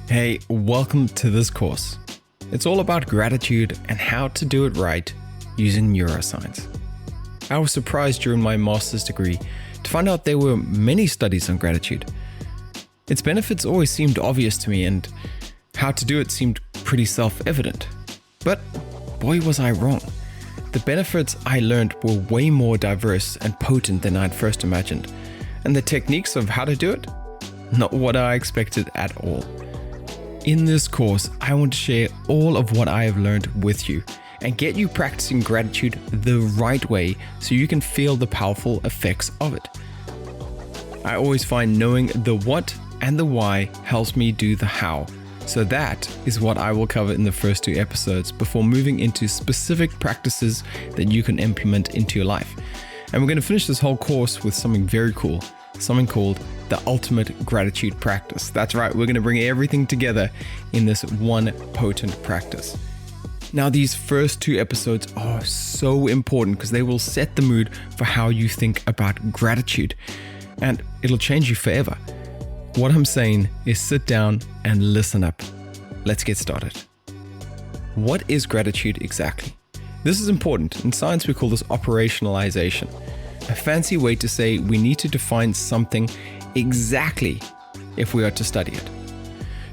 Hey, welcome to this course. It's all about gratitude and how to do it right using neuroscience. I was surprised during my master's degree to find out there were many studies on gratitude. Its benefits always seemed obvious to me, and how to do it seemed pretty self-evident. But boy, was I wrong. The benefits I learned were way more diverse and potent than I'd first imagined, and the techniques of how to do it, not what I expected at all. In this course, I want to share all of what I have learned with you and get you practicing gratitude the right way so you can feel the powerful effects of it. I always find knowing the what and the why helps me do the how. So that is what I will cover in the first 2 episodes before moving into specific practices that you can implement into your life. And we're going to finish this whole course with something very cool, something called the ultimate gratitude practice. That's right, we're going to bring everything together in this one potent practice. Now, these first 2 episodes are so important because they will set the mood for how you think about gratitude, and it'll change you forever. What I'm saying is sit down and listen up. Let's get started. What is gratitude exactly? This is important. In science, we call this operationalization, a fancy way to say we need to define something exactly if we are to study it.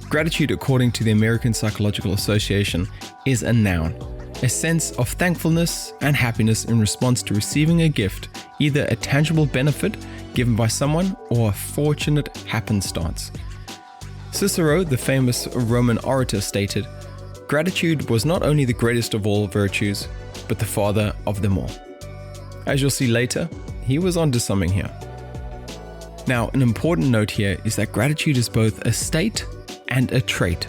Gratitude, according to the American Psychological Association, is a noun, a sense of thankfulness and happiness in response to receiving a gift, either a tangible benefit given by someone or a fortunate happenstance. Cicero, the famous Roman orator, stated, "Gratitude was not only the greatest of all virtues, but the father of them all." As you'll see later, he was onto something here. Now, an important note here is that gratitude is both a state and a trait.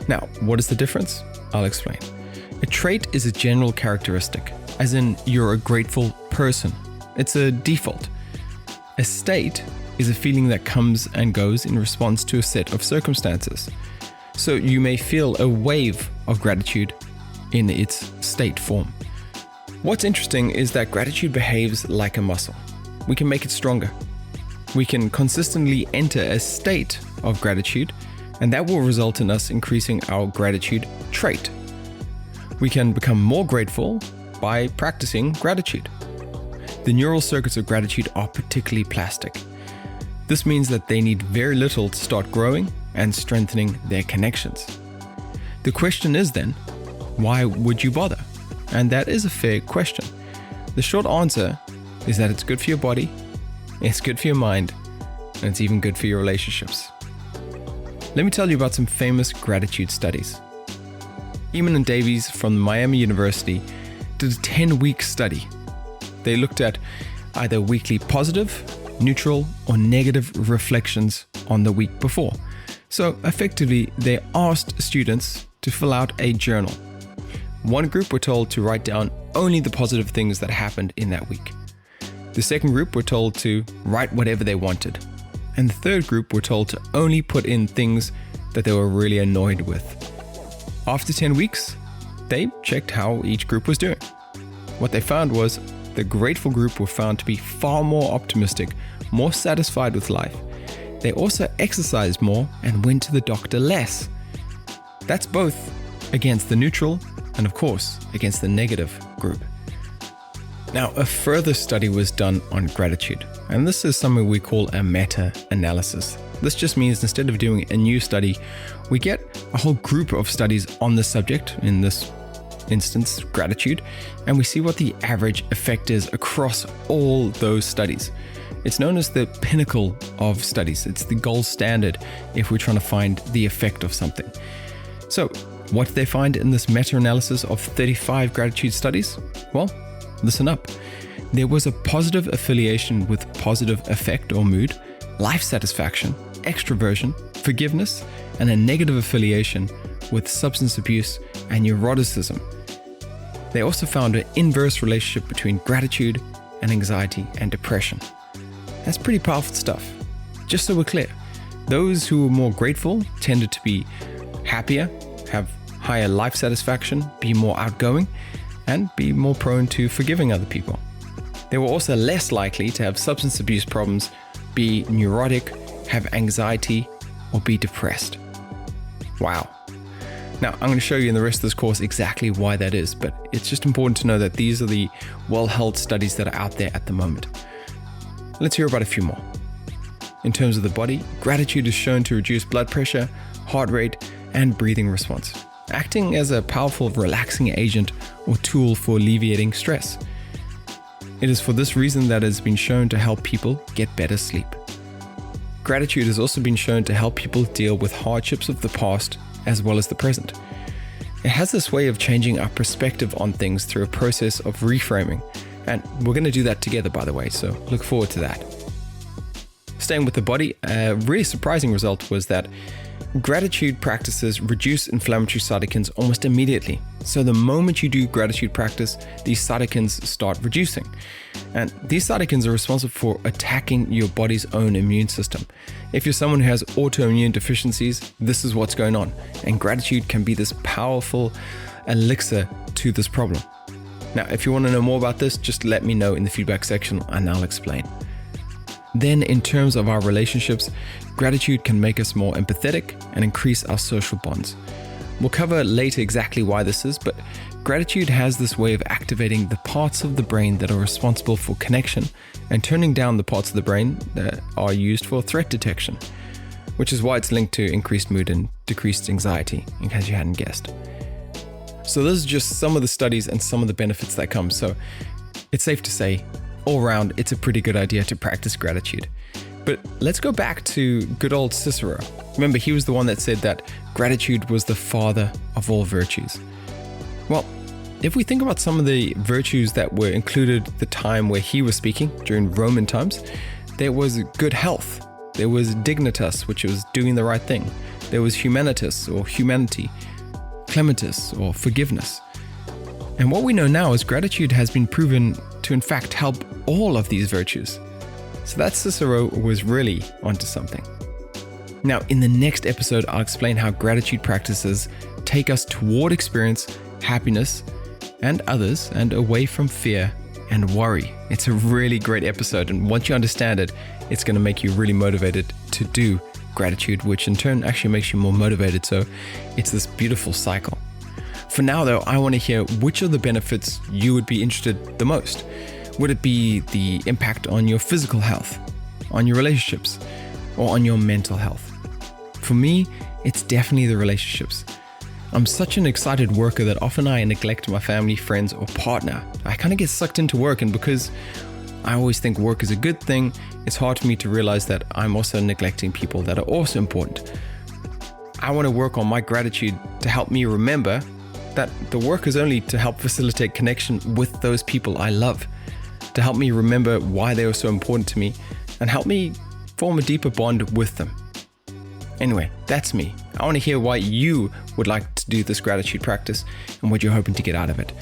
Now, what is the difference? I'll explain. A trait is a general characteristic, as in you're a grateful person. It's a default. A state is a feeling that comes and goes in response to a set of circumstances. So you may feel a wave of gratitude in its state form. What's interesting is that gratitude behaves like a muscle. We can make it stronger. We can consistently enter a state of gratitude, and that will result in us increasing our gratitude trait. We can become more grateful by practicing gratitude. The neural circuits of gratitude are particularly plastic. This means that they need very little to start growing and strengthening their connections. The question is then, why would you bother? And that is a fair question. The short answer is that it's good for your body, it's good for your mind, and it's even good for your relationships. Let me tell you about some famous gratitude studies. Eamon and Davies from Miami University did a 10-week study. They looked at either weekly positive, neutral, or negative reflections on the week before. So effectively, they asked students to fill out a journal. One group were told to write down only the positive things that happened in that week. The second group were told to write whatever they wanted. And the third group were told to only put in things that they were really annoyed with. After 10 weeks, they checked how each group was doing. What they found was the grateful group were found to be far more optimistic, more satisfied with life. They also exercised more and went to the doctor less. That's both against the neutral and, of course, against the negative group. Now, a further study was done on gratitude, and this is something we call a meta-analysis. This just means instead of doing a new study, we get a whole group of studies on the subject, in this instance, gratitude, and we see what the average effect is across all those studies. It's known as the pinnacle of studies. It's the gold standard if we're trying to find the effect of something. So, what did they find in this meta-analysis of 35 gratitude studies? Well, listen up. There was a positive affiliation with positive affect or mood, life satisfaction, extroversion, forgiveness, and a negative affiliation with substance abuse and neuroticism. They also found an inverse relationship between gratitude and anxiety and depression. That's pretty powerful stuff. Just so we're clear, those who were more grateful tended to be happier, have higher life satisfaction, be more outgoing, and be more prone to forgiving other people. They were also less likely to have substance abuse problems, be neurotic, have anxiety, or be depressed. Wow. Now, I'm going to show you in the rest of this course exactly why that is, but it's just important to know that these are the well-held studies that are out there at the moment. Let's hear about a few more. In terms of the body, gratitude is shown to reduce blood pressure, heart rate, and breathing response, acting as a powerful relaxing agent or tool for alleviating stress. It is for this reason that it has been shown to help people get better sleep. Gratitude has also been shown to help people deal with hardships of the past as well as the present. It has this way of changing our perspective on things through a process of reframing, and we're going to do that together, by the way, so look forward to that. Staying with the body, a really surprising result was that gratitude practices reduce inflammatory cytokines almost immediately. So the moment you do gratitude practice, these cytokines start reducing. And these cytokines are responsible for attacking your body's own immune system. If you're someone who has autoimmune deficiencies, this is what's going on. And gratitude can be this powerful elixir to this problem. Now, if you want to know more about this, just let me know in the feedback section and I'll explain. Then in terms of our relationships, gratitude can make us more empathetic and increase our social bonds. We'll cover later exactly why this is, but gratitude has this way of activating the parts of the brain that are responsible for connection and turning down the parts of the brain that are used for threat detection, which is why it's linked to increased mood and decreased anxiety, in case you hadn't guessed. So those are just some of the studies and some of the benefits that come. So it's safe to say, all around, it's a pretty good idea to practice gratitude. But let's go back to good old Cicero. Remember, he was the one that said that gratitude was the father of all virtues. Well, if we think about some of the virtues that were included the time where he was speaking during Roman times, there was good health. There was dignitas, which was doing the right thing. There was humanitas or humanity, clematis or forgiveness. And what we know now is gratitude has been proven to in fact help all of these virtues. So that Cicero was really onto something. Now, in the next episode, I'll explain how gratitude practices take us toward experience, happiness, and others, and away from fear and worry. It's a really great episode, and once you understand it, it's going to make you really motivated to do gratitude, which in turn actually makes you more motivated. So it's this beautiful cycle. For now, though, I want to hear which of the benefits you would be interested the most. Would it be the impact on your physical health, on your relationships, or on your mental health? For me, it's definitely the relationships. I'm such an excited worker that often I neglect my family, friends, or partner. I kind of get sucked into work, and because I always think work is a good thing, it's hard for me to realize that I'm also neglecting people that are also important. I want to work on my gratitude to help me remember that the work is only to help facilitate connection with those people I love, to help me remember why they were so important to me, and help me form a deeper bond with them. Anyway, that's me. I want to hear why you would like to do this gratitude practice and what you're hoping to get out of it.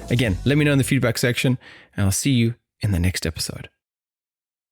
Again, let me know in the feedback section, and I'll see you in the next episode.